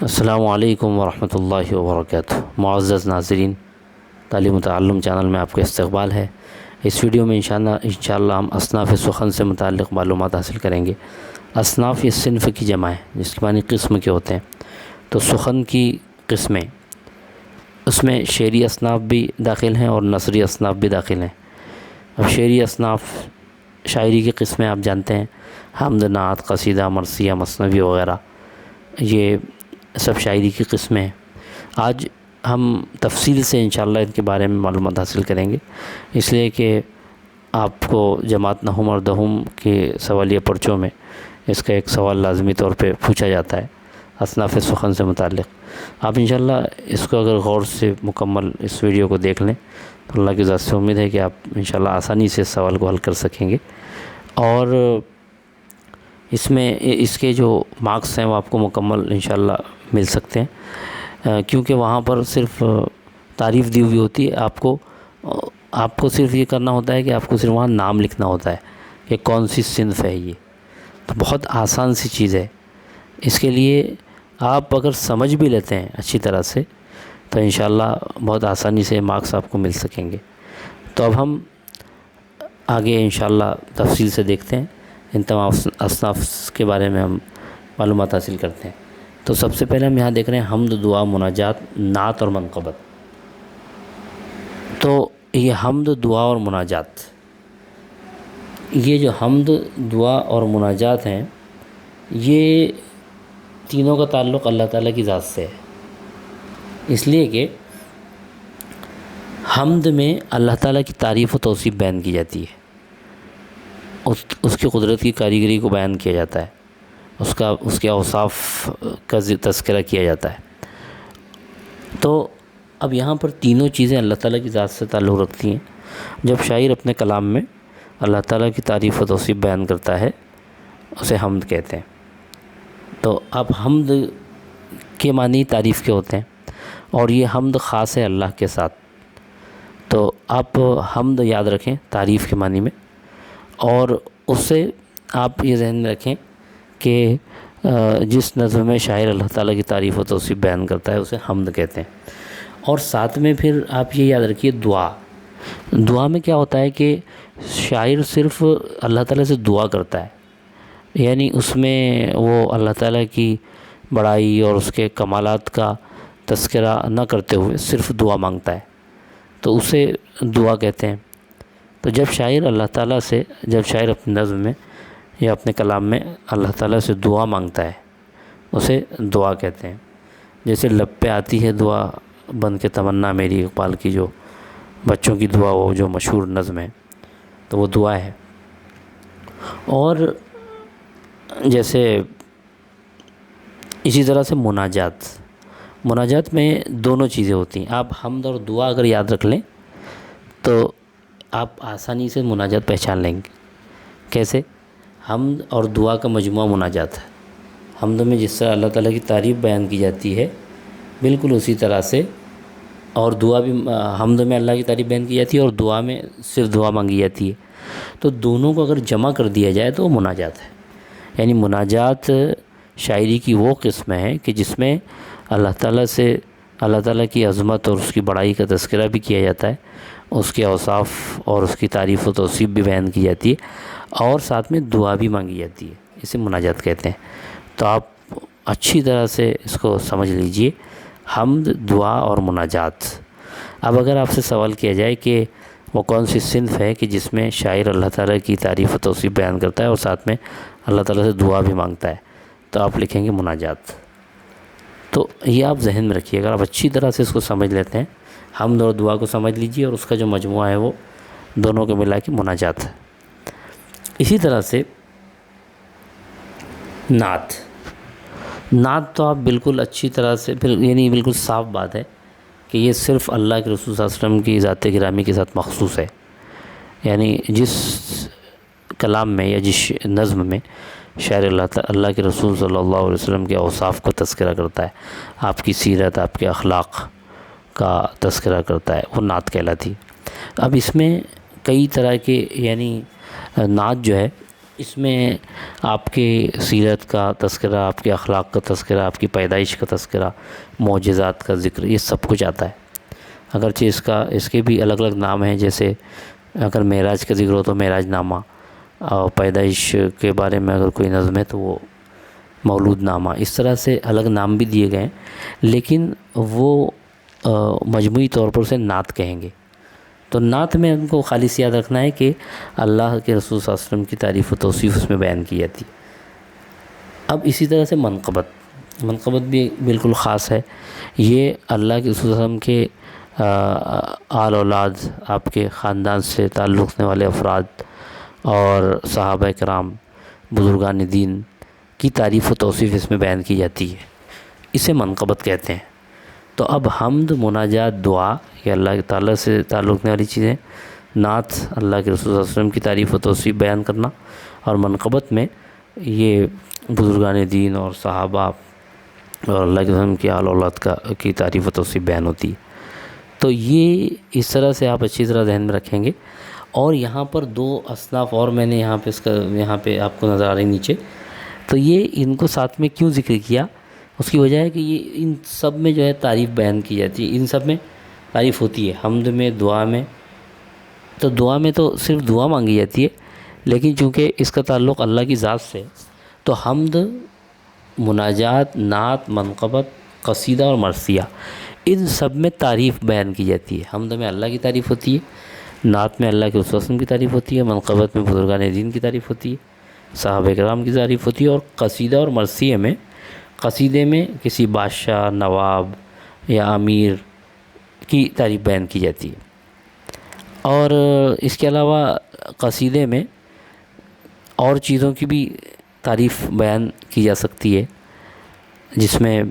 السلام علیکم ورحمۃ اللہ وبرکاتہ۔ معزز ناظرین، تعلیم و تعلم چینل میں آپ کا استقبال ہے۔ اس ویڈیو میں انشاءاللہ ہم اصناف سخن سے متعلق معلومات حاصل کریں گے۔ اصناف یہ صنف کی جمع ہے، جس کے معنی قسم کے ہوتے ہیں۔ تو سخن کی قسمیں، اس میں شعری اصناف بھی داخل ہیں اور نثری اصناف بھی داخل ہیں۔ اب شعری اصناف، شاعری کی قسمیں آپ جانتے ہیں، حمد، نعت، قصیدہ، مرثیہ، مثنوی وغیرہ، یہ سب شاعری کی قسمیں ہیں۔ آج ہم تفصیل سے انشاءاللہ ان کے بارے میں معلومات حاصل کریں گے، اس لیے کہ آپ کو جماعت نہم اور دہم کے سوالیہ پرچوں میں اس کا ایک سوال لازمی طور پہ پوچھا جاتا ہے اصناف سخن سے متعلق۔ آپ انشاءاللہ اس کو اگر غور سے مکمل اس ویڈیو کو دیکھ لیں تو اللہ کی ذات سے امید ہے کہ آپ انشاءاللہ آسانی سے اس سوال کو حل کر سکیں گے، اور اس میں اس کے جو مارکس ہیں وہ آپ کو مکمل انشاءاللہ مل سکتے ہیں، کیونکہ وہاں پر صرف تعریف دی ہوئی ہوتی ہے۔ آپ کو صرف یہ کرنا ہوتا ہے کہ آپ کو صرف وہاں نام لکھنا ہوتا ہے کہ کون سی صنف ہے۔ یہ تو بہت آسان سی چیز ہے۔ اس کے لیے آپ اگر سمجھ بھی لیتے ہیں اچھی طرح سے تو انشاءاللہ بہت آسانی سے مارکس آپ کو مل سکیں گے۔ تو اب ہم آگے انشاءاللہ تفصیل سے دیکھتے ہیں، ان تمام اصناف کے بارے میں ہم معلومات حاصل کرتے ہیں۔ تو سب سے پہلے ہم یہاں دیکھ رہے ہیں حمد، دعا، مناجات، نعت اور منقبت۔ تو یہ حمد، دعا اور مناجات، یہ جو حمد، دعا اور مناجات ہیں، یہ تینوں کا تعلق اللہ تعالیٰ کی ذات سے ہے، اس لیے کہ حمد میں اللہ تعالیٰ کی تعریف و توصیف بیان کی جاتی ہے، اس کی قدرت کی کاریگری کو بیان کیا جاتا ہے، اس کے اوصاف کا تذکرہ کیا جاتا ہے۔ تو اب یہاں پر تینوں چیزیں اللہ تعالیٰ کی ذات سے تعلق رکھتی ہیں۔ جب شاعر اپنے کلام میں اللہ تعالیٰ کی تعریف و توصیف بیان کرتا ہے، اسے حمد کہتے ہیں۔ تو اب حمد کے معنی تعریف کے ہوتے ہیں، اور یہ حمد خاص ہے اللہ کے ساتھ۔ تو آپ حمد یاد رکھیں تعریف کے معنی میں، اور اس سے آپ یہ ذہن میں رکھیں کہ جس نظم میں شاعر اللہ تعالیٰ کی تعریف و توصیف بیان کرتا ہے اسے حمد کہتے ہیں۔ اور ساتھ میں پھر آپ یہ یاد رکھیے دعا میں کیا ہوتا ہے کہ شاعر صرف اللہ تعالیٰ سے دعا کرتا ہے، یعنی اس میں وہ اللہ تعالیٰ کی بڑائی اور اس کے کمالات کا تذکرہ نہ کرتے ہوئے صرف دعا مانگتا ہے، تو اسے دعا کہتے ہیں۔ تو جب شاعر اپنے نظم میں یا اپنے کلام میں اللہ تعالیٰ سے دعا مانگتا ہے، اسے دعا کہتے ہیں۔ جیسے لب پہ آتی ہے دعا بن کے تمنا میری، اقبال کی جو بچوں کی دعا، وہ جو مشہور نظم ہے، تو وہ دعا ہے۔ اور جیسے اسی طرح سے مناجات میں دونوں چیزیں ہوتی ہیں۔ آپ حمد اور دعا اگر یاد رکھ لیں تو آپ آسانی سے مناجات پہچان لیں گے۔ کیسے؟ حمد اور دعا کا مجموعہ مناجات ہے۔ حمد میں جس طرح اللہ تعالیٰ کی تعریف بیان کی جاتی ہے، بالکل اسی طرح سے، اور دعا بھی، حمد میں اللہ کی تعریف بیان کی جاتی ہے اور دعا میں صرف دعا مانگی جاتی ہے۔ تو دونوں کو اگر جمع کر دیا جائے تو وہ مناجات ہے۔ یعنی مناجات شاعری کی وہ قسم ہے کہ جس میں اللہ تعالیٰ کی عظمت اور اس کی بڑائی کا تذکرہ بھی کیا جاتا ہے، اس کے اوصاف اور اس کی تعریف و توصیف بھی بیان کی جاتی ہے، اور ساتھ میں دعا بھی مانگی جاتی ہے۔ اسے مناجات کہتے ہیں۔ تو آپ اچھی طرح سے اس کو سمجھ لیجئے، حمد، دعا اور مناجات۔ اب اگر آپ سے سوال کیا جائے کہ وہ کون سی صنف ہے کہ جس میں شاعر اللہ تعالیٰ کی تعریف و توصیف بیان کرتا ہے اور ساتھ میں اللہ تعالیٰ سے دعا بھی مانگتا ہے، تو آپ لکھیں گے مناجات۔ تو یہ آپ ذہن میں رکھیے، اگر آپ اچھی طرح سے اس کو سمجھ لیتے ہیں، حمد اور دعا کو سمجھ لیجئے، اور اس کا جو مجموعہ ہے وہ دونوں کو ملا کے مناجات ہے۔ اسی طرح سے نعت تو آپ بالکل اچھی طرح سے، یعنی بالکل صاف بات ہے کہ یہ صرف اللہ کے رسول صلی اللہ علیہ وسلم کی ذات گرامی کے ساتھ مخصوص ہے۔ یعنی جس کلام میں یا جس نظم میں شاعر اللہ کے رسول صلی اللہ علیہ وسلم کے اوصاف کا تذکرہ کرتا ہے، آپ کی سیرت، آپ کے اخلاق کا تذکرہ کرتا ہے، وہ نعت کہلاتی۔ اب اس میں کئی طرح کے، یعنی نعت جو ہے اس میں آپ کے سیرت کا تذکرہ، آپ کے اخلاق کا تذکرہ، آپ کی پیدائش کا تذکرہ، معجزات کا ذکر، یہ سب کچھ آتا ہے۔ اگرچہ اس کے بھی الگ الگ نام ہیں، جیسے اگر معراج کا ذکر ہو تو معراج نامہ، اور پیدائش کے بارے میں اگر کوئی نظم ہے تو وہ مولود نامہ، اس طرح سے الگ نام بھی دیے گئے ہیں، لیکن وہ مجموعی طور پر اسے نعت کہیں گے۔ تو نعت میں ان کو خالص یاد رکھنا ہے کہ اللہ کے رسول صلی اللہ علیہ وسلم کی تعریف و توصیف اس میں بیان کی جاتی ہے۔ اب اسی طرح سے منقبت بھی بالکل خاص ہے۔ یہ اللہ کے رسول صلی اللہ علیہ وسلم کے آل اولاد، آپ کے خاندان سے تعلق رکھنے والے افراد اور صحابہ کرام، بزرگان دین کی تعریف و توصیف اس میں بیان کی جاتی ہے، اسے منقبت کہتے ہیں۔ تو اب حمد، مناجات، دعا، یہ اللہ تعالیٰ سے تعلق رکھنے والی چیزیں، نعت اللہ کے رسول صلی اللہ علیہ وسلم کی تعریف و توصیف بیان کرنا، اور منقبت میں یہ بزرگان دین اور صحابہ اور اللہ کے رسول کی آل اولاد کی تعریف و توصیف بیان ہوتی ہے۔ تو یہ اس طرح سے آپ اچھی طرح ذہن میں رکھیں گے۔ اور یہاں پر 2 اصناف اور میں نے یہاں پہ آپ کو نظر آ رہی نیچے، تو یہ ان کو ساتھ میں کیوں ذکر کیا؟ اس کی وجہ ہے کہ یہ ان سب میں جو ہے تعریف بیان کی جاتی ہے، ان سب میں تعریف ہوتی ہے، حمد میں، دعا میں۔ تو دعا میں تو صرف دعا مانگی جاتی ہے، لیکن چونکہ اس کا تعلق اللہ کی ذات سے، تو حمد، مناجات، نعت، منقبت، قصیدہ اور مرثیہ، ان سب میں تعریف بیان کی جاتی ہے۔ حمد میں اللہ کی تعریف ہوتی ہے، نعت میں اللہ کے رسول صلی اللہ علیہ وسلم کی تعریف ہوتی ہے، منقبت میں بزرگان دین کی تعریف ہوتی ہے، صحابہ کرام کی تعریف ہوتی ہے، اور قصیدہ اور مرثیہ میں، قصیدے میں کسی بادشاہ، نواب یا امیر کی تعریف بیان کی جاتی ہے۔ اور اس کے علاوہ قصیدے میں اور چیزوں کی بھی تعریف بیان کی جا سکتی ہے، جس میں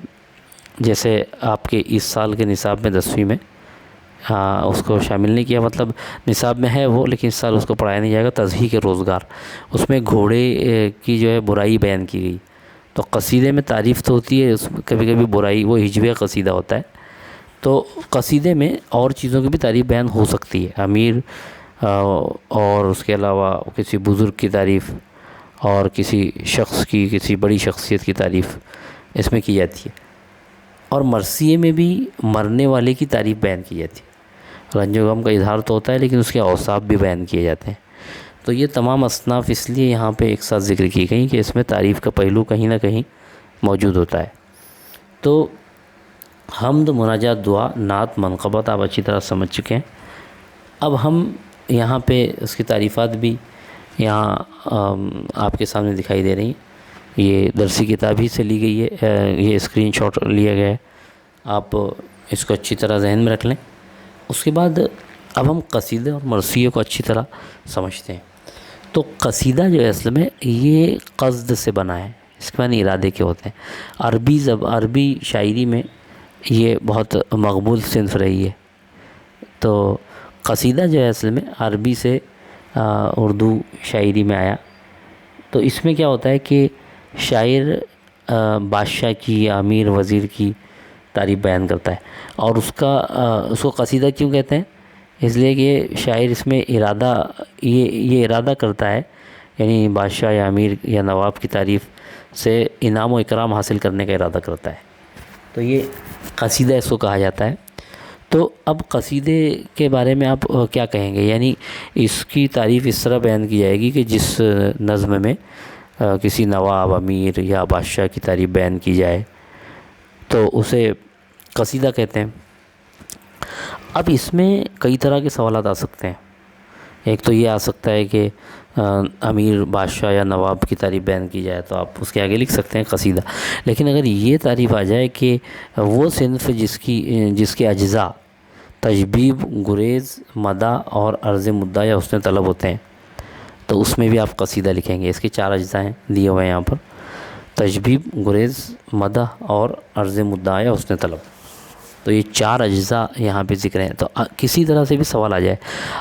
جیسے آپ کے اس سال کے نصاب میں 10ویں میں اس کو شامل نہیں کیا، مطلب نصاب میں ہے وہ، لیکن اس سال اس کو پڑھایا نہیں جائے گا، تضحیق روزگار، اس میں گھوڑے کی جو ہے برائی بیان کی گئی۔ تو قصیدے میں تعریف تو ہوتی ہے، اس میں کبھی کبھی برائی، وہ ہجویہ قصیدہ ہوتا ہے۔ تو قصیدے میں اور چیزوں کی بھی تعریف بیان ہو سکتی ہے، امیر اور اس کے علاوہ کسی بزرگ کی تعریف، اور کسی شخص کی، کسی بڑی شخصیت کی تعریف اس میں کی جاتی ہے۔ اور مرثیے میں بھی مرنے والے کی تعریف بیان کی جاتی ہے، رنج و غم کا اظہار تو ہوتا ہے، لیکن اس کے اوصاف بھی بیان کیے جاتے ہیں۔ تو یہ تمام اصناف اس لیے یہاں پہ ایک ساتھ ذکر کی گئی کہ اس میں تعریف کا پہلو کہیں نہ کہیں موجود ہوتا ہے۔ تو حمد، مناجات، دعا، نعت، منقبت آپ اچھی طرح سمجھ چکے ہیں۔ اب ہم یہاں پہ اس کی تعریفات بھی یہاں آپ کے سامنے دکھائی دے رہی ہیں۔ یہ درسی کتاب ہی سے لی گئی ہے، یہ اسکرین شاٹ لیا گیا ہے، آپ اس کو اچھی طرح ذہن میں رکھ لیں۔ اس کے بعد اب ہم قصیدے اور مرثیے کو اچھی طرح سمجھتے ہیں۔ تو قصیدہ جو ہے اصل میں یہ قصد سے بنا ہے، اس کے معنی ارادے کے ہوتے ہیں۔ عربی شاعری میں یہ بہت مقبول صنف رہی ہے۔ تو قصیدہ جو ہے اصل میں عربی سے اردو شاعری میں آیا۔ تو اس میں کیا ہوتا ہے کہ شاعر بادشاہ کی یا امیر وزیر کی تعریف بیان کرتا ہے، اور اس کو قصیدہ کیوں کہتے ہیں؟ اس لیے کہ شاعر اس میں یہ ارادہ کرتا ہے، یعنی بادشاہ یا امیر یا نواب کی تعریف سے انعام و اکرام حاصل کرنے کا ارادہ کرتا ہے، تو یہ قصیدہ اس کو کہا جاتا ہے۔ تو اب قصیدے کے بارے میں آپ کیا کہیں گے؟ یعنی اس کی تعریف اس طرح بیان کی جائے گی کہ جس نظم میں کسی نواب، امیر یا بادشاہ کی تعریف بیان کی جائے تو اسے قصیدہ کہتے ہیں۔ اب اس میں کئی طرح کے سوالات آ سکتے ہیں۔ ایک تو یہ آ سکتا ہے کہ امیر، بادشاہ یا نواب کی تعریف بیان کی جائے تو آپ اس کے آگے لکھ سکتے ہیں قصیدہ۔ لیکن اگر یہ تعریف آ جائے کہ وہ صنف جس کے اجزاء تشبیب، گریز، مدح اور عرض مدعا یا حسن طلب ہوتے ہیں، تو اس میں بھی آپ قصیدہ لکھیں گے۔ اس کے 4 اجزاء ہیں دیے ہوئے ہیں یہاں پر، تشبیب، گریز، مدح اور عرض مدعا یا حسن طلب۔ تو یہ 4 اجزاء یہاں پہ ذکر ہیں۔ تو کسی طرح سے بھی سوال آ جائے،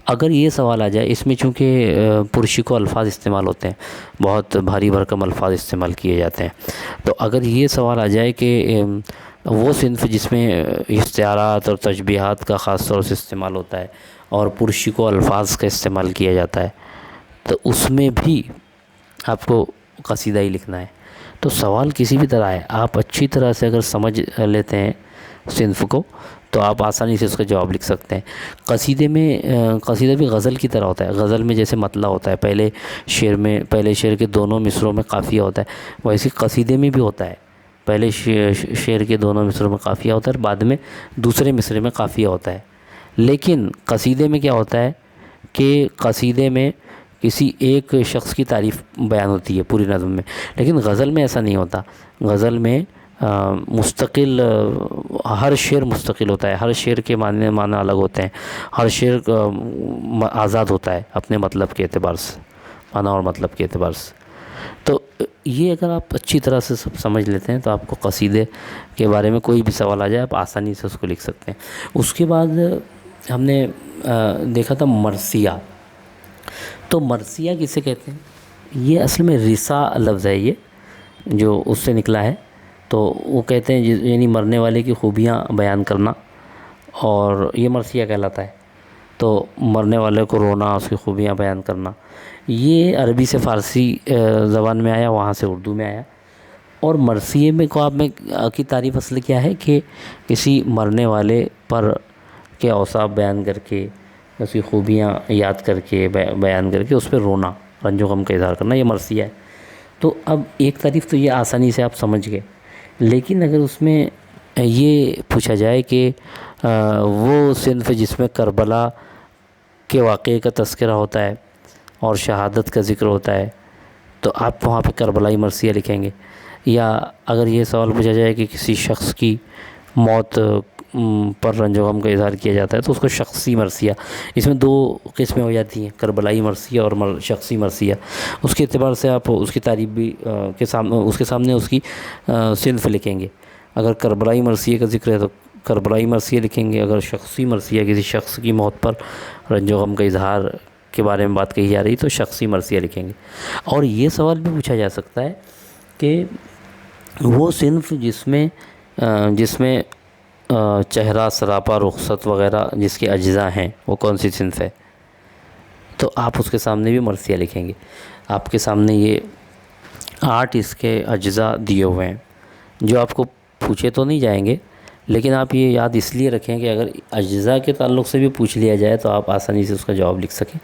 اگر یہ سوال آ جائے، اس میں چونکہ پرشکو الفاظ استعمال ہوتے ہیں، بہت بھاری بھرکم الفاظ استعمال کیے جاتے ہیں، تو اگر یہ سوال آ جائے کہ وہ صنف جس میں استعارات اور تشبیہات کا خاص طور سے استعمال ہوتا ہے اور پرشکو الفاظ کا استعمال کیا جاتا ہے، تو اس میں بھی آپ کو قصیدہ ہی لکھنا ہے۔ تو سوال کسی بھی طرح ہے، آپ اچھی طرح سے اگر سمجھ لیتے ہیں صنف کو تو آپ آسانی سے اس کا جواب لکھ سکتے ہیں۔ قصیدے میں قصیدہ بھی غزل کی طرح ہوتا ہے۔ غزل میں جیسے مطلع ہوتا ہے، پہلے شعر کے دونوں مصروں میں قافیہ ہوتا ہے، ویسے قصیدے میں بھی ہوتا ہے۔ پہلے شعر کے دونوں مصروں میں قافیہ ہوتا ہے اور بعد میں دوسرے مصرے میں قافیہ ہوتا ہے۔ لیکن قصیدے میں کیا ہوتا ہے کہ قصیدے میں کسی ایک شخص کی تعریف بیان ہوتی ہے پوری نظم میں، لیکن غزل میں ایسا نہیں ہوتا۔ غزل میں مستقل ہر شعر مستقل ہوتا ہے، ہر شعر کے معنی الگ ہوتے ہیں، ہر شعر آزاد ہوتا ہے اپنے مطلب کے اعتبار سے، معنی اور مطلب کے اعتبار سے۔ تو یہ اگر آپ اچھی طرح سے سب سمجھ لیتے ہیں تو آپ کو قصیدے کے بارے میں کوئی بھی سوال آ جائے آپ آسانی سے اس کو لکھ سکتے ہیں۔ اس کے بعد ہم نے دیکھا تھا مرثیہ۔ تو مرثیہ کسے کہتے ہیں؟ یہ اصل میں رثا لفظ ہے، یہ جو اس سے نکلا ہے۔ تو وہ کہتے ہیں یعنی مرنے والے کی خوبیاں بیان کرنا، اور یہ مرثیہ کہلاتا ہے۔ تو مرنے والے کو رونا، اس کی خوبیاں بیان کرنا، یہ عربی سے فارسی زبان میں آیا، وہاں سے اردو میں آیا۔ اور مرثیے میں کو آپ میں کی تعریف اصل کیا ہے کہ کسی مرنے والے پر کے اوصاف بیان کر کے، اس کی خوبیاں یاد کر کے بیان کر کے اس پہ رونا، رنج و غم کا اظہار کرنا، یہ مرثیہ ہے۔ تو اب ایک تعریف تو یہ آسانی سے آپ سمجھ گئے، لیکن اگر اس میں یہ پوچھا جائے کہ وہ صنف جس میں کربلا کے واقعے کا تذکرہ ہوتا ہے اور شہادت کا ذکر ہوتا ہے، تو آپ وہاں پہ کربلائی مرثیہ لکھیں گے۔ یا اگر یہ سوال پوچھا جائے کہ کسی شخص کی موت پر رنج و غم کا اظہار کیا جاتا ہے تو اس کو شخصی مرثیہ، اس میں دو قسمیں ہو جاتی ہیں، کربلائی مرثیہ اور شخصی مرثیہ۔ اس کے اعتبار سے آپ اس کی تعریف بھی اس کے سامنے اس کی صنف لکھیں گے۔ اگر کربلائی مرثیہ کا ذکر ہے تو کربلائی مرثیہ لکھیں گے، اگر شخصی مرثیہ کسی شخص کی موت پر رنج و غم کا اظہار کے بارے میں بات کہی جا رہی تو شخصی مرثیہ لکھیں گے۔ اور یہ سوال بھی پوچھا جا سکتا ہے کہ وہ صنف جس میں چہرہ، سراپا، رخصت وغیرہ جس کے اجزاء ہیں، وہ کون سی صنف ہے؟ تو آپ اس کے سامنے بھی مرثیہ لکھیں گے۔ آپ کے سامنے یہ 8 اس کے اجزاء دیے ہوئے ہیں جو آپ کو پوچھے تو نہیں جائیں گے، لیکن آپ یہ یاد اس لیے رکھیں کہ اگر اجزاء کے تعلق سے بھی پوچھ لیا جائے تو آپ آسانی سے اس کا جواب لکھ سکیں۔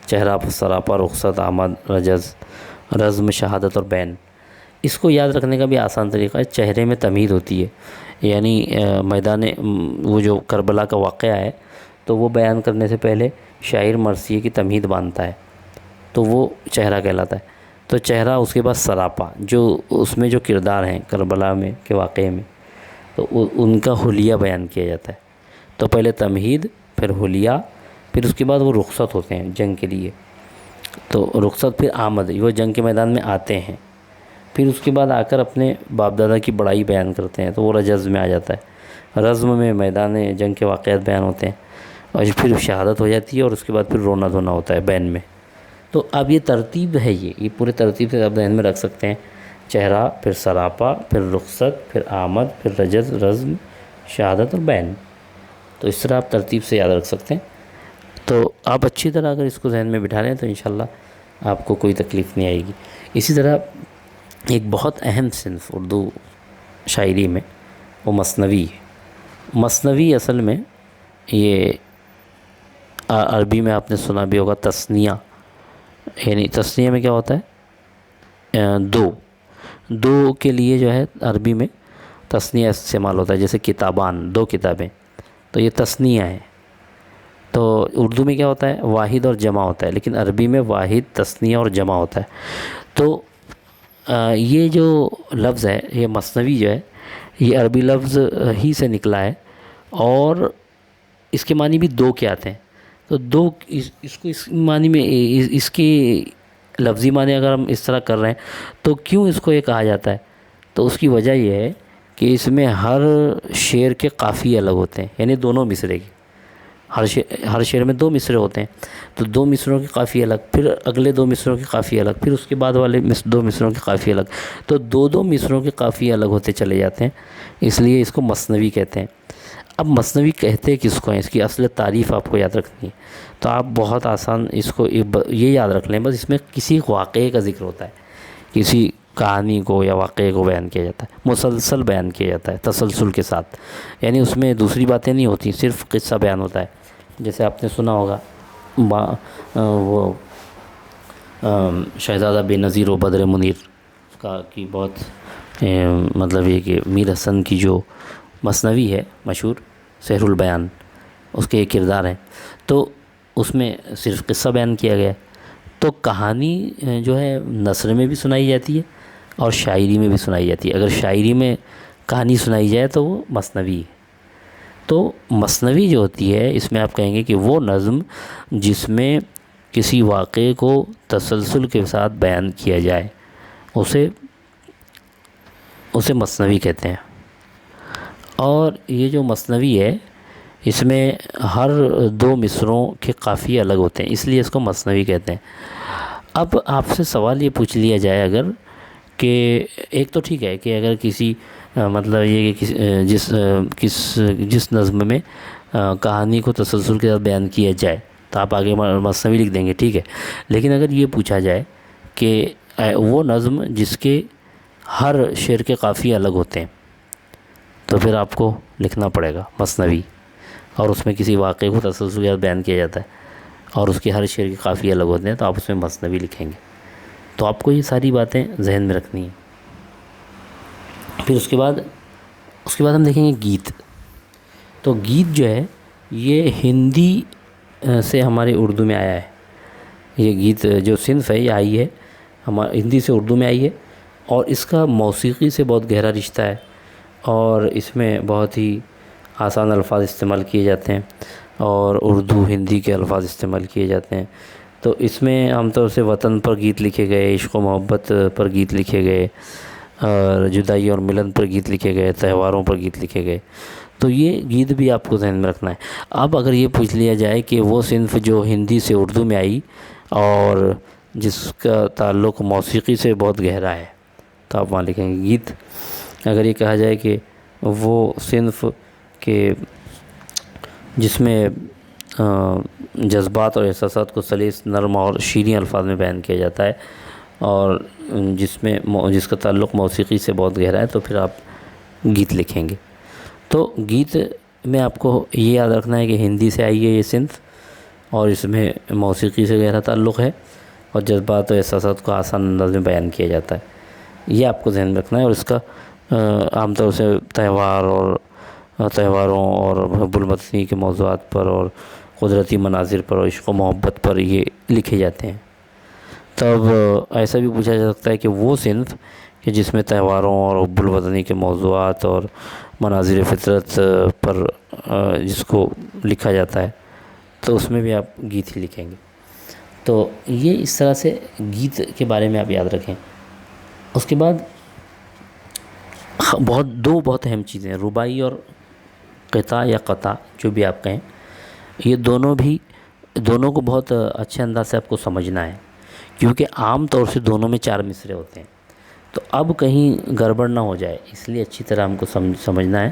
چہرہ، سراپا، رخصت، آمد، رجز، رزم، شہادت اور بین۔ اس کو یاد رکھنے کا بھی آسان طریقہ ہے، چہرے میں تمہید ہوتی ہے، یعنی وہ جو کربلا کا واقعہ ہے تو وہ بیان کرنے سے پہلے شاعر مرثیے کی تمہید باندھتا ہے، تو وہ چہرہ کہلاتا ہے۔ تو چہرہ، اس کے بعد سراپا، جو اس میں جو کردار ہیں کربلا میں کے واقعے میں، تو ان کا حلیہ بیان کیا جاتا ہے۔ تو پہلے تمہید، پھر حلیہ، پھر اس کے بعد وہ رخصت ہوتے ہیں جنگ کے لیے، تو رخصت، پھر آمد، وہ جنگ کے میدان میں آتے ہیں، پھر اس کے بعد آ کر اپنے باپ دادا کی بڑائی بیان کرتے ہیں تو وہ رجز میں آ جاتا ہے۔ رزم میں میدان جنگ کے واقعات بیان ہوتے ہیں، اور پھر شہادت ہو جاتی ہے، اور اس کے بعد پھر رونا دھونا ہوتا ہے بین میں۔ تو اب یہ ترتیب ہے، یہ پورے ترتیب سے آپ ذہن میں رکھ سکتے ہیں، چہرہ، پھر سراپا، پھر رخصت، پھر آمد، پھر رجز، رزم، شہادت اور بین۔ تو اس طرح آپ ترتیب سے یاد رکھ سکتے ہیں۔ تو آپ اچھی طرح اگر اس کو ذہن میں بٹھا لیں تو انشاءاللہ آپ کو کوئی تکلیف نہیں آئے گی۔ اسی طرح ایک بہت اہم صنف اردو شاعری میں وہ مثنوی ہے۔ مثنوی اصل میں یہ عربی میں آپ نے سنا بھی ہوگا تثنیہ، یعنی تثنیہ میں کیا ہوتا ہے؟ دو کے لیے جو ہے عربی میں تثنیہ استعمال ہوتا ہے، جیسے کتابان، 2 کتابیں، تو یہ تثنیہ ہے۔ تو اردو میں کیا ہوتا ہے؟ واحد اور جمع ہوتا ہے، لیکن عربی میں واحد، تثنیہ اور جمع ہوتا ہے۔ تو یہ جو لفظ ہے، یہ مثنوی جو ہے، یہ عربی لفظ ہی سے نکلا ہے، اور اس کے معنی بھی 2 کے آتے ہیں۔ تو اس کو اس معنی میں، اس کی لفظی معنی اگر ہم اس طرح کر رہے ہیں تو کیوں اس کو یہ کہا جاتا ہے؟ تو اس کی وجہ یہ ہے کہ اس میں ہر شعر کے قافیے الگ ہوتے ہیں، یعنی دونوں مصرے کے ہر شعر میں 2 مصرے ہوتے ہیں، تو 2 مصروں کی قافیہ الگ، پھر اگلے 2 مصروں کی قافیہ الگ، پھر اس کے بعد والے 2 مصروں کی قافیہ الگ، تو 2 مصروں کے قافیے الگ ہوتے چلے جاتے ہیں، اس لیے اس کو مثنوی کہتے ہیں۔ اب مثنوی کہتے کس کو ہیں، اس کی اصل تعریف آپ کو یاد رکھنی ہے، تو آپ بہت آسان اس کو یہ یاد رکھ لیں، بس اس میں کسی واقعے کا ذکر ہوتا ہے، کسی کہانی کو یا واقعے کو بیان کیا جاتا ہے، مسلسل بیان کیا جاتا ہے تسلسل کے ساتھ، یعنی اس میں دوسری باتیں نہیں ہوتی، صرف قصہ بیان ہوتا ہے۔ جیسے آپ نے سنا ہوگا وہ شہزادہ بے نظیر و بدر منیر کا کی بہت مطلب یہ کہ میر حسن کی جو مثنوی ہے مشہور سحر البیان، اس کے ایک کردار ہیں، تو اس میں صرف قصہ بیان کیا گیا ہے۔ تو کہانی جو ہے نثر میں بھی سنائی جاتی ہے اور شاعری میں بھی سنائی جاتی ہے۔ اگر شاعری میں کہانی سنائی جائے تو وہ مثنوی ہے۔ تو مثنوی جو ہوتی ہے، اس میں آپ کہیں گے کہ وہ نظم جس میں کسی واقعے کو تسلسل کے ساتھ بیان کیا جائے، اسے مثنوی کہتے ہیں۔ اور یہ جو مثنوی ہے، اس میں ہر 2 مصروں کے قافیے الگ ہوتے ہیں، اس لیے اس کو مثنوی کہتے ہیں۔ اب آپ سے سوال یہ پوچھ لیا جائے اگر کہ ایک تو ٹھیک ہے کہ اگر کسی مطلب یہ کہ جس نظم میں کہانی کو تسلسل کے ساتھ بیان کیا جائے تو آپ آگے مثنوی لکھ دیں گے، ٹھیک ہے، لیکن اگر یہ پوچھا جائے کہ وہ نظم جس کے ہر شعر کے قافیے الگ ہوتے ہیں، تو پھر آپ کو لکھنا پڑے گا مثنوی، اور اس میں کسی واقعے کو تسلسل کے ساتھ بیان کیا جاتا ہے اور اس کے ہر شعر کے قافیے الگ ہوتے ہیں، تو آپ اس میں مثنوی لکھیں گے۔ تو آپ کو یہ ساری باتیں ذہن میں رکھنی ہیں۔ پھر اس کے بعد ہم دیکھیں گے گیت۔ تو گیت جو ہے یہ ہندی سے ہمارے اردو میں آیا ہے۔ یہ گیت جو صنف ہے یہ آئی ہے ہندی سے اردو میں آئی ہے، اور اس کا موسیقی سے بہت گہرا رشتہ ہے، اور اس میں بہت ہی آسان الفاظ استعمال کیے جاتے ہیں، اور اردو ہندی کے الفاظ استعمال کیے جاتے ہیں۔ تو اس میں عام طور سے وطن پر گیت لکھے گئے، عشق و محبت پر گیت لکھے گئے، اور جدائی اور ملن پر گیت لکھے گئے، تہواروں پر گیت لکھے گئے۔ تو یہ گیت بھی آپ کو ذہن میں رکھنا ہے۔ اب اگر یہ پوچھ لیا جائے کہ وہ صنف جو ہندی سے اردو میں آئی اور جس کا تعلق موسیقی سے بہت گہرا ہے، تو آپ وہاں لکھیں گے گیت۔ اگر یہ کہا جائے کہ وہ صنف کہ جس میں جذبات اور احساسات کو سلیس، نرم اور شیریں الفاظ میں بیان کیا جاتا ہے، اور جس کا تعلق موسیقی سے بہت گہرا ہے، تو پھر آپ گیت لکھیں گے۔ تو گیت میں آپ کو یہ یاد رکھنا ہے کہ ہندی سے آئی ہے یہ صنف، اور اس میں موسیقی سے گہرا تعلق ہے، اور جذبات و احساسات کو آسان انداز میں بیان کیا جاتا ہے۔ یہ آپ کو ذہن میں رکھنا ہے، اور اس کا عام طور سے تہواروں اور حب الوطنی کے موضوعات پر اور قدرتی مناظر پر اور عشق و محبت پر یہ لکھے جاتے ہیں۔ تب ایسا بھی پوچھا جا سکتا ہے کہ وہ صنف کہ جس میں تہواروں اور حب الوطنی کے موضوعات اور مناظر فطرت پر جس کو لکھا جاتا ہے، تو اس میں بھی آپ گیت ہی لکھیں گے۔ تو یہ اس طرح سے گیت کے بارے میں آپ یاد رکھیں۔ اس کے بعد بہت اہم چیزیں ہیں، رباعی اور قطع یا قطع جو بھی آپ کہیں، یہ دونوں کو بہت اچھے انداز سے آپ کو سمجھنا ہے، کیونکہ عام طور سے دونوں میں 4 مصرے ہوتے ہیں، تو اب کہیں گڑبڑ نہ ہو جائے، اس لیے اچھی طرح ہم کو سمجھنا ہے۔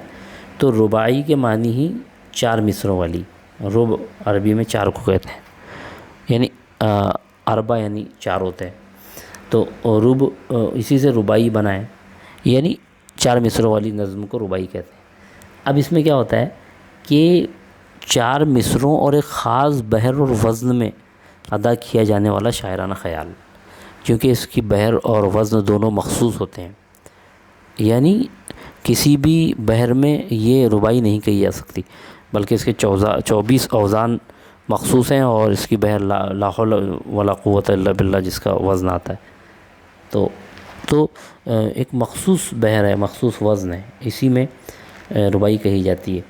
تو رباعی کے معنی ہی 4 مصروں والی، ربع عربی میں 4 کو کہتے ہیں، یعنی اربع یعنی 4 ہوتے ہیں، تو ربع اسی سے رباعی بنا ہے، یعنی 4 مصروں والی نظم کو رباعی کہتے ہیں۔ اب اس میں کیا ہوتا ہے کہ 4 مصروں اور ایک خاص بحر اور وزن میں ادا کیا جانے والا شاعرانہ خیال، کیونکہ اس کی بحر اور وزن دونوں مخصوص ہوتے ہیں، یعنی کسی بھی بحر میں یہ رباعی نہیں کہی جا سکتی، بلکہ اس کے 24 اوزان مخصوص ہیں، اور اس کی بحر لا حول ولا قوت الا باللہ جس کا وزن آتا ہے، تو ایک مخصوص بحر ہے، مخصوص وزن ہے، اسی میں رباعی کہی جاتی ہے۔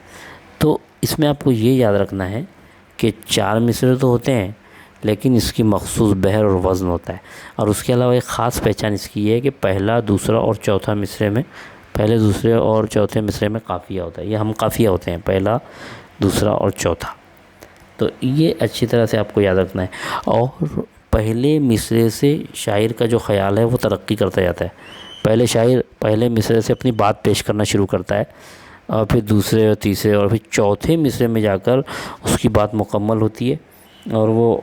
تو اس میں آپ کو یہ یاد رکھنا ہے کہ 4 مصرے تو ہوتے ہیں، لیکن اس کی مخصوص بحر اور وزن ہوتا ہے، اور اس کے علاوہ ایک خاص پہچان اس کی یہ ہے کہ پہلا، دوسرا اور چوتھا مصرے میں، پہلے، دوسرے اور چوتھے مصرے میں قافیہ ہوتا ہے، یہ ہم قافیہ ہوتے ہیں، پہلا، دوسرا اور چوتھا۔ تو یہ اچھی طرح سے آپ کو یاد رکھنا ہے۔ اور پہلے مصرعے سے شاعر کا جو خیال ہے وہ ترقی کرتا جاتا ہے۔ پہلے شاعر پہلے مصرعے سے اپنی بات پیش کرنا شروع کرتا ہے، اور پھر دوسرے اور تیسرے اور پھر چوتھے مصرعے میں جا کر اس کی بات مکمل ہوتی ہے، اور وہ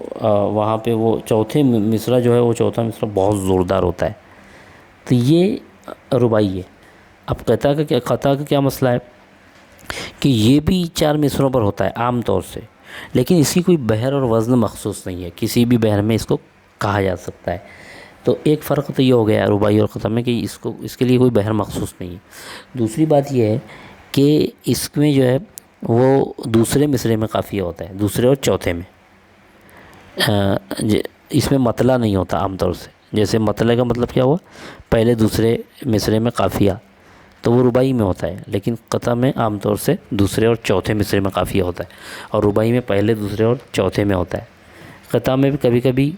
وہاں پہ وہ چوتھے مصرعہ جو ہے، وہ چوتھا مصرعہ بہت زوردار ہوتا ہے۔ تو یہ رباعی ہے۔ اب قطع کا کیا مسئلہ ہے کہ یہ بھی 4 مصرعوں پر ہوتا ہے عام طور سے، لیکن اس کی کوئی بحر اور وزن مخصوص نہیں ہے، کسی بھی بحر میں اس کو کہا جا سکتا ہے۔ تو ایک فرق تو یہ ہو گیا رباعی اور قطع میں کہ اس کے لیے کوئی بحر مخصوص نہیں ہے۔ دوسری بات یہ ہے کہ اس میں جو ہے وہ دوسرے مصرعے میں قافیہ ہوتا ہے، دوسرے اور چوتھے میں۔ اس میں مطلع نہیں ہوتا عام طور سے۔ جیسے مطلع کا مطلب کیا ہوا، پہلے دوسرے مصرعے میں قافیہ، تو وہ رباعی میں ہوتا ہے، لیکن قطع میں عام طور سے دوسرے اور چوتھے مصرعے میں قافیہ ہوتا ہے، اور رباعی میں پہلے دوسرے اور چوتھے میں ہوتا ہے۔ قطع میں بھی کبھی کبھی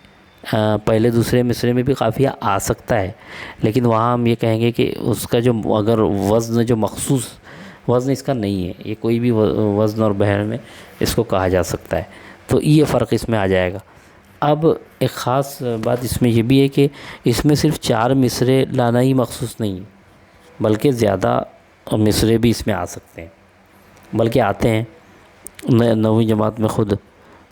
پہلے دوسرے مصرعے میں بھی قافیہ آ سکتا ہے، لیکن وہاں ہم یہ کہیں گے کہ اس کا جو اگر وزن جو مخصوص وزن اس کا نہیں ہے، یہ کوئی بھی وزن اور بحر میں اس کو کہا جا سکتا ہے، تو یہ فرق اس میں آ جائے گا۔ اب ایک خاص بات اس میں یہ بھی ہے کہ اس میں صرف 4 مصرعے لانا ہی مخصوص نہیں ہے، بلکہ زیادہ مصرعے بھی اس میں آ سکتے ہیں، بلکہ آتے ہیں۔ 9ویں جماعت میں خود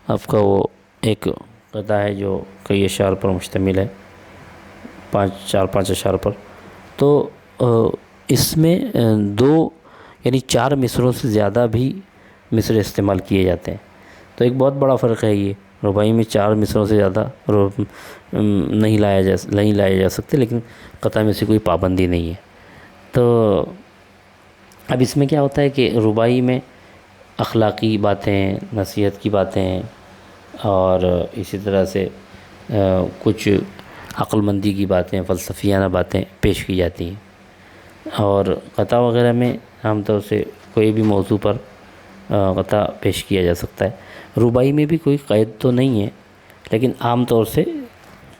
آپ کا وہ ایک قطع ہے جو کئی اشعار پر مشتمل ہے، 5 اشعار پر، تو اس میں 2 یعنی 4 مصرعوں سے زیادہ بھی مصرعے استعمال کیے جاتے ہیں، تو ایک بہت بڑا فرق ہے یہ۔ رباعی میں 4 مصرعوں سے زیادہ نہیں لائے جا سکتے، لیکن قطع میں سے کوئی پابندی نہیں ہے۔ تو اب اس میں کیا ہوتا ہے کہ رباعی میں اخلاقی باتیں، نصیحت کی باتیں، اور اسی طرح سے کچھ عقل مندی کی باتیں، فلسفیانہ باتیں پیش کی جاتی ہیں، اور قطع وغیرہ میں عام طور سے کوئی بھی موضوع پر قطع پیش کیا جا سکتا ہے۔ رباعی میں بھی کوئی قید تو نہیں ہے، لیکن عام طور سے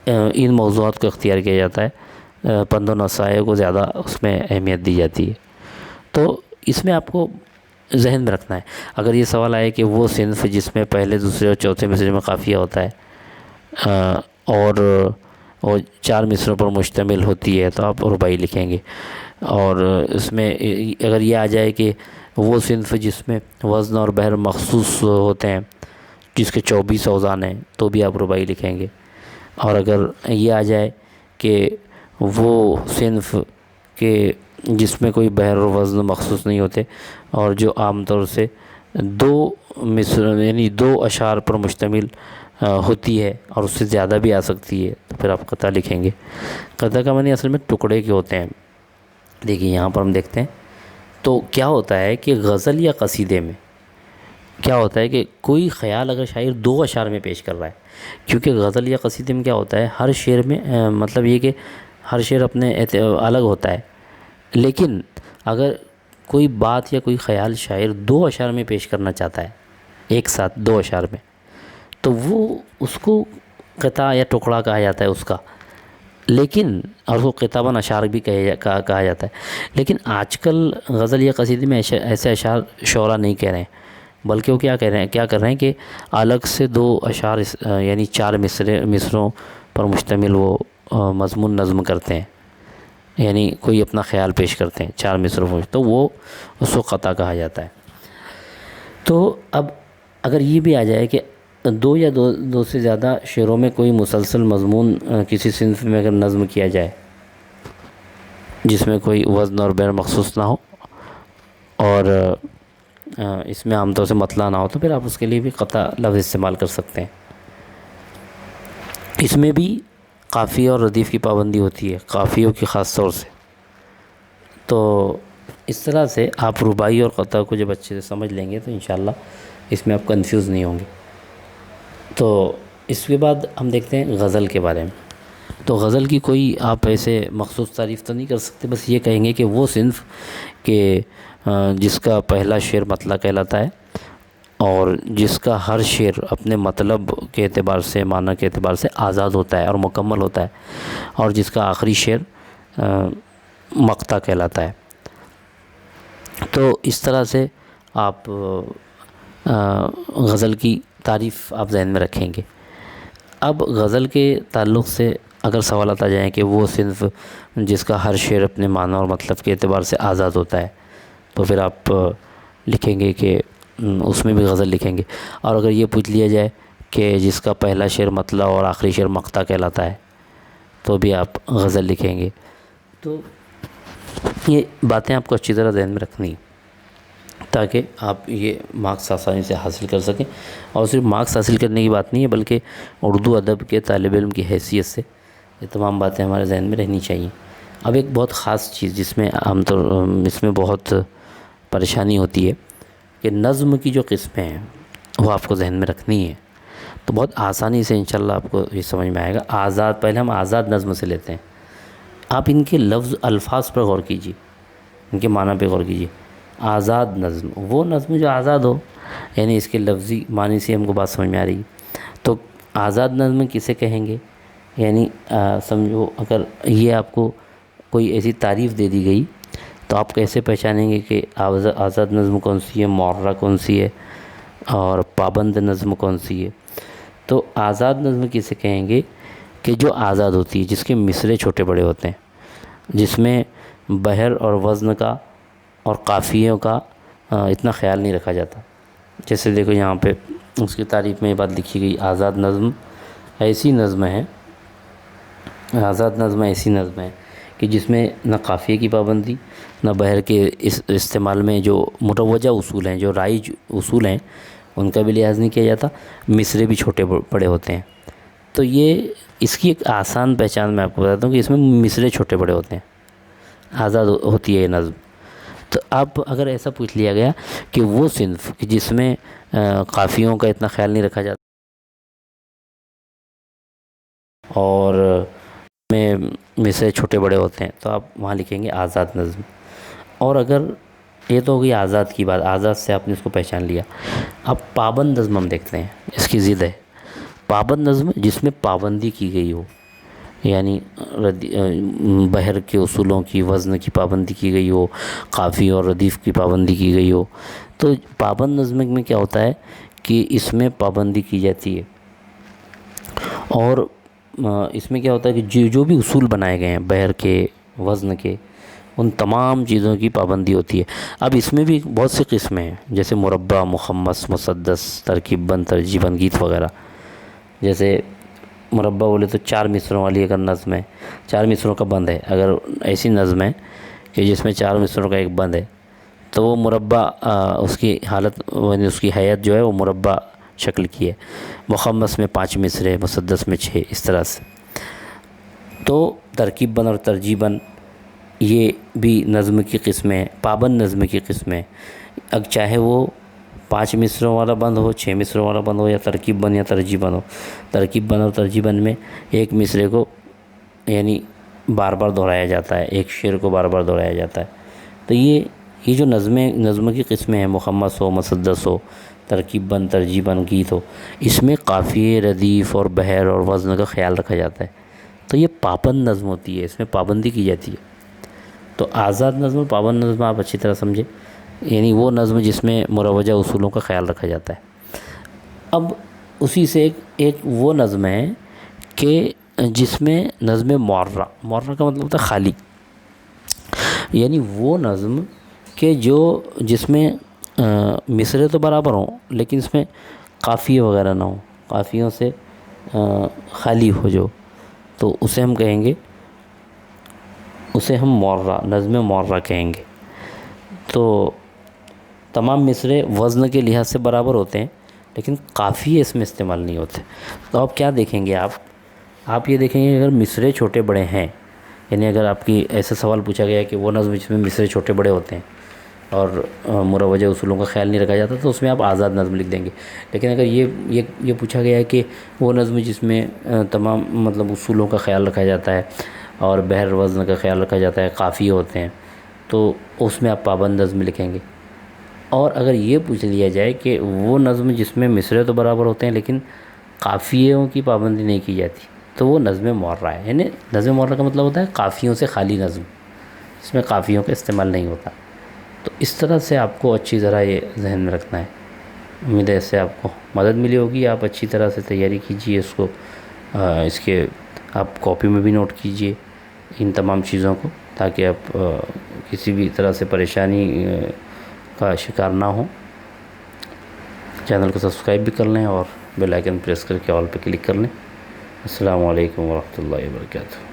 ان موضوعات کو اختیار کیا جاتا ہے، پند و نصائح کو زیادہ اس میں اہمیت دی جاتی ہے۔ تو اس میں آپ کو ذہن میں رکھنا ہے، اگر یہ سوال آئے کہ وہ صنف جس میں پہلے دوسرے اور چوتھے مصرعے میں قافیہ ہوتا ہے اور 4 مصرعوں پر مشتمل ہوتی ہے، تو آپ رباعی لکھیں گے۔ اور اس میں اگر یہ آ جائے کہ وہ صنف جس میں وزن اور بحر مخصوص ہوتے ہیں، جس کے 24 اوزان ہیں، تو بھی آپ رباعی لکھیں گے۔ اور اگر یہ آ جائے کہ وہ صنف کے جس میں کوئی بحر اور وزن مخصوص نہیں ہوتے، اور جو عام طور سے 2 مصرع یعنی 2 اشعار پر مشتمل ہوتی ہے، اور اس سے زیادہ بھی آ سکتی ہے، تو پھر آپ قطع لکھیں گے۔ قطع کا معنی اصل میں ٹکڑے کے ہوتے ہیں۔ دیکھیے یہاں پر ہم دیکھتے ہیں، تو کیا ہوتا ہے کہ غزل یا قصیدے میں کیا ہوتا ہے کہ کوئی خیال اگر شاعر 2 اشعار میں پیش کر رہا ہے، کیونکہ غزل یا قصیدے میں کیا ہوتا ہے، ہر شعر میں مطلب یہ کہ ہر شعر اپنے الگ ہوتا ہے، لیکن اگر کوئی بات یا کوئی خیال شاعر 2 اشعار میں پیش کرنا چاہتا ہے، ایک ساتھ 2 اشعار میں، تو وہ اس کو قطع یا ٹکڑا کہا جاتا ہے اس کا، لیکن اور وہ قطعاً اشعار بھی کہا جاتا ہے۔ لیکن آج کل غزل یا قصیدے میں ایسے اشعار شعراء نہیں کہہ رہے ہیں، بلکہ وہ کیا کر رہے ہیں کہ الگ سے 2 اشعار یعنی 4 مصرعوں پر مشتمل وہ مضمون نظم کرتے ہیں، یعنی کوئی اپنا خیال پیش کرتے ہیں 4 مصرعوں پر، تو وہ اس کو قطع کہا جاتا ہے۔ تو اب اگر یہ بھی آ جائے کہ 2 یا 2 سے زیادہ شعروں میں کوئی مسلسل مضمون کسی صنف میں اگر نظم کیا جائے جس میں کوئی وزن اور بحر مخصوص نہ ہو، اور اس میں عام طور سے مطلع نہ ہو، تو پھر آپ اس کے لیے بھی قطع لفظ استعمال کر سکتے ہیں۔ اس میں بھی قافیہ اور ردیف کی پابندی ہوتی ہے، قافیوں کی خاص طور سے۔ تو اس طرح سے آپ رباعی اور قطع کو جب اچھے سے سمجھ لیں گے تو انشاءاللہ اس میں آپ کنفیوز نہیں ہوں گے۔ تو اس کے بعد ہم دیکھتے ہیں غزل کے بارے میں۔ تو غزل کی کوئی آپ ایسے مخصوص تعریف تو نہیں کر سکتے، بس یہ کہیں گے کہ وہ صنف کہ جس کا پہلا شعر مطلع کہلاتا ہے، اور جس کا ہر شعر اپنے مطلب کے اعتبار سے، معنی کے اعتبار سے آزاد ہوتا ہے اور مکمل ہوتا ہے، اور جس کا آخری شعر مقطع کہلاتا ہے۔ تو اس طرح سے آپ غزل کی تعریف آپ ذہن میں رکھیں گے۔ اب غزل کے تعلق سے اگر سوالات آ جائیں کہ وہ صنف جس کا ہر شعر اپنے معنی اور مطلب کے اعتبار سے آزاد ہوتا ہے، تو پھر آپ لکھیں گے کہ اس میں بھی غزل لکھیں گے۔ اور اگر یہ پوچھ لیا جائے کہ جس کا پہلا شعر مطلع اور آخری شعر مقطع کہلاتا ہے، تو بھی آپ غزل لکھیں گے۔ تو یہ باتیں آپ کو اچھی طرح ذہن میں رکھنی ہیں تاکہ آپ یہ مارکس آسانی سے حاصل کر سکیں۔ اور صرف مارکس حاصل کرنے کی بات نہیں ہے، بلکہ اردو ادب کے طالب علم کی حیثیت سے یہ تمام باتیں ہمارے ذہن میں رہنی چاہیے۔ اب ایک بہت خاص چیز جس میں عام طور اس میں بہت پریشانی ہوتی ہے کہ نظم کی جو قسمیں ہیں وہ آپ کو ذہن میں رکھنی ہے، تو بہت آسانی سے انشاءاللہ آپ کو یہ سمجھ میں آئے گا۔ آزاد، پہلے ہم آزاد نظم سے لیتے ہیں۔ آپ ان کے لفظ الفاظ پر غور کیجیے، ان کے معنی پہ غور کیجیے۔ آزاد نظم، وہ نظم جو آزاد ہو، یعنی اس کے لفظی معنی سے ہم کو بات سمجھ میں آ رہی ہے۔ تو آزاد نظم کسے کہیں گے؟ یعنی سمجھو اگر یہ آپ کو کوئی ایسی تعریف دے دی گئی تو آپ کیسے پہچانیں گے کہ آزاد نظم کون سی ہے، معرہ کون سی ہے، اور پابند نظم کون سی ہے؟ تو آزاد نظم کسے کہیں گے کہ جو آزاد ہوتی ہے، جس کے مصرعے چھوٹے بڑے ہوتے ہیں، جس میں بحر اور وزن کا اور قافیوں کا اتنا خیال نہیں رکھا جاتا۔ جیسے دیکھو یہاں پہ اس کی تعریف میں یہ بات لکھی گئی، آزاد نظم ایسی نظم ہے، آزاد نظم ایسی نظم ہے کہ جس میں نہ قافیے کی پابندی، نہ بحر کے استعمال میں جو مروجہ اصول ہیں، جو رائج اصول ہیں، ان کا بھی لحاظ نہیں کیا جاتا، مصرعے بھی چھوٹے بڑے ہوتے ہیں۔ تو یہ اس کی ایک آسان پہچان میں آپ کو بتاتا ہوں کہ اس میں مصرعے چھوٹے بڑے ہوتے ہیں، آزاد ہوتی ہے یہ نظم۔ تو اب اگر ایسا پوچھ لیا گیا کہ وہ صنف جس میں قافیوں کا اتنا خیال نہیں رکھا جاتا اور میں مصرعے چھوٹے بڑے ہوتے ہیں، تو آپ وہاں لکھیں گے آزاد نظم۔ اور اگر یہ تو ہو گئی آزاد کی بات، آزاد سے آپ نے اس کو پہچان لیا۔ اب پابند نظم ہم دیکھتے ہیں، اس کی ضد ہے پابند نظم، جس میں پابندی کی گئی ہو، یعنی بحر کے اصولوں کی، وزن کی پابندی کی گئی ہو، قافی اور ردیف کی پابندی کی گئی ہو۔ تو پابند نظم میں کیا ہوتا ہے کہ اس میں پابندی کی جاتی ہے، اور اس میں کیا ہوتا ہے کہ جو بھی اصول بنائے گئے ہیں بحر کے، وزن کے، ان تمام چیزوں کی پابندی ہوتی ہے۔ اب اس میں بھی بہت سی قسمیں ہیں، جیسے مربع، مخمس، مسدس، ترکیب بند، ترجیح بند، گیت وغیرہ۔ جیسے مربع بولے تو 4 مصروں والی اگر نظم ہے، 4 مصروں کا بند ہے، اگر ایسی نظم ہے کہ جس میں 4 مصروں کا ایک بند ہے، تو وہ مربع، اس کی حالت یعنی اس کی حیت جو ہے وہ مربع شکل کی ہے۔ مخمس میں 5 مصرے، مسدس میں 6، اس طرح سے۔ تو ترکیب بند اور ترجیح بند یہ بھی نظم کی قسمیں ہیں، پابند نظم کی قسمیں۔ اب چاہے وہ 5 مصروں والا بند ہو، 6 مصروں والا بند ہو، یا ترکیب بند یا ترجیح بند ہو۔ ترکیب بند اور ترجیح بند میں ایک مصرے کو یعنی بار بار دہرایا جاتا ہے، ایک شعر کو بار بار دہرایا جاتا ہے۔ تو یہ جو نظم کی قسمیں ہیں، مخمس ہو، مسدس ہو، ترکیب بند، ترجیح بند، گیت ہو، اس میں قافیے، ردیف اور بحر اور وزن کا خیال رکھا جاتا ہے۔ تو یہ پابند نظم ہوتی ہے، اس میں پابندی کی جاتی ہے۔ تو آزاد نظم اور پابند نظم آپ اچھی طرح سمجھیں، یعنی وہ نظم جس میں مروجہ اصولوں کا خیال رکھا جاتا ہے۔ اب اسی سے ایک وہ نظم ہے کہ جس میں نظم معرہ کا مطلب ہوتا ہے خالی، یعنی وہ نظم کہ جس میں مصرعے تو برابر ہوں لیکن اس میں قافیے وغیرہ نہ ہوں، قافیوں سے خالی ہو جو، تو اسے ہم کہیں گے، اسے ہم معرہ، نظم معرہ کہیں گے۔ تو تمام مصرعے وزن کے لحاظ سے برابر ہوتے ہیں لیکن قافیے اس میں استعمال نہیں ہوتے۔ تو آپ کیا دیکھیں گے، آپ یہ دیکھیں گے اگر مصرعے چھوٹے بڑے ہیں، یعنی اگر آپ کی ایسا سوال پوچھا گیا ہے کہ وہ نظم جس میں مصرعے چھوٹے بڑے ہوتے ہیں اور مروجہ اصولوں کا خیال نہیں رکھا جاتا، تو اس میں آپ آزاد نظم لکھ دیں گے۔ لیکن اگر یہ پوچھا گیا ہے کہ وہ نظم جس میں تمام مطلب اصولوں کا خیال رکھا جاتا ہے اور بحر وزن کا خیال رکھا جاتا ہے، قافیے ہوتے ہیں، تو اس میں آپ پابند نظم لکھیں گے۔ اور اگر یہ پوچھ لیا جائے کہ وہ نظم جس میں مصرعے تو برابر ہوتے ہیں لیکن قافیوں کی پابندی نہیں کی جاتی، تو وہ نظم معرہ ہے۔ یعنی نظم معرہ کا مطلب ہوتا ہے قافیوں سے خالی نظم، اس میں قافیوں کا استعمال نہیں ہوتا۔ تو اس طرح سے آپ کو اچھی طرح یہ ذہن میں رکھنا ہے۔ امید ہے اس سے آپ کو مدد ملی ہوگی. آپ اچھی طرح سے تیاری کیجیے اس کو، اس کے آپ کاپی میں بھی نوٹ کیجیے ان تمام چیزوں کو، تاکہ آپ کسی بھی طرح سے پریشانی کا شکار نہ ہوں. چینل کو سبسکرائب بھی کر لیں اور بیل آئیکن پریس کر کے آل پہ کلک کر لیں. السلام علیکم ورحمۃ اللہ وبرکاتہ.